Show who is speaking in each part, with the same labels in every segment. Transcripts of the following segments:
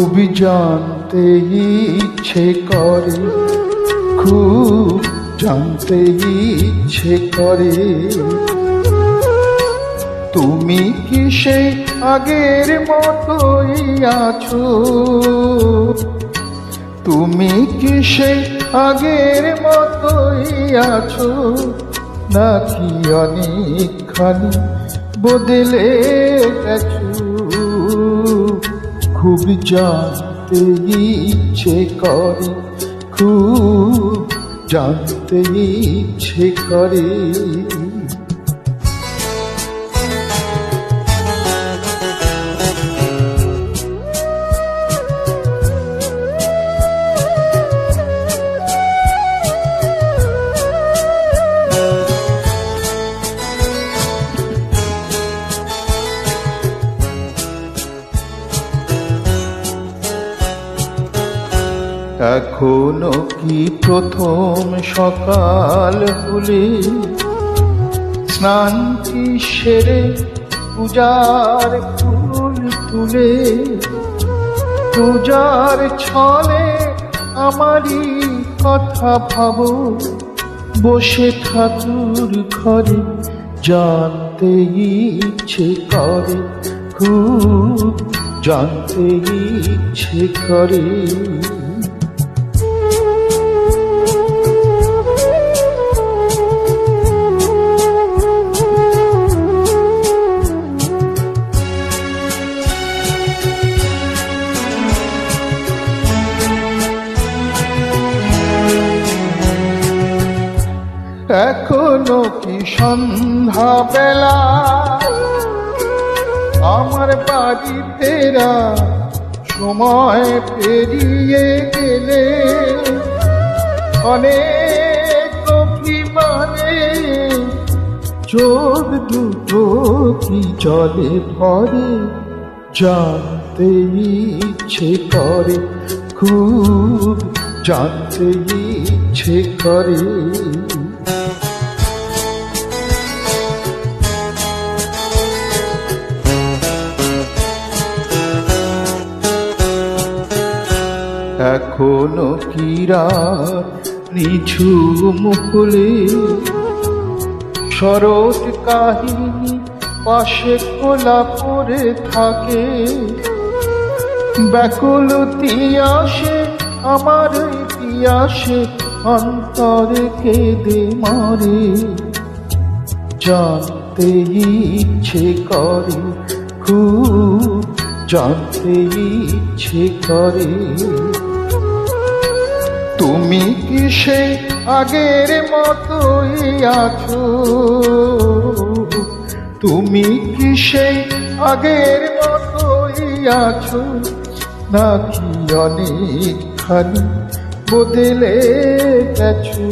Speaker 1: খুবই জানতে ইচ্ছে করে, খুব জানতে ইচ্ছে করে, তুমি কি সেই আগের মতোই আছো? তুমি কি সেই আগের মতোই আছো, নাকি অনেকখানি বদলে গেছো? খুব জানতে ইচ্ছে করে, খুব জানতে ইচ্ছে করে। এখনো কি প্রথম সকাল হলে স্নানটি সেরে পূজার ফুল তুলে, পূজার ছলে আমারই কথা ভাবো, বসে ঠাকুর ঘরে জানতে ইচ্ছে করে, খুব জানতে ইচ্ছে করে। এখনো কি সন্ধ্যা বেলা আমার বাড়ি ফেরা সময় পেরিয়ে গেলে, অনেক অভিমানে চোখ দুটো কি জলে ভরে, জানতে ইচ্ছে করে, খুব জানতে ইচ্ছে করে। এখনো কি রাত নিঝুম হলে শরৎ কাহিনী পাশে খোলা পড়ে থাকে, ব্যাকুলতি আসে আমার ইতিহাসে, অন্তরে কেঁদে মরে, জানতে ইচ্ছে করে, খুব জানতে ইচ্ছে করে। তুমি কি সেই আগের মতোই আছো? তুমি কি সেই আগের মতোই আছো, নাকি অনেকখানি বদলে গেছো?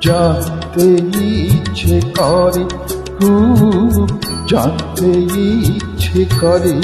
Speaker 1: জানতে ইচ্ছে করে, খুব জানতে ইচ্ছে করে।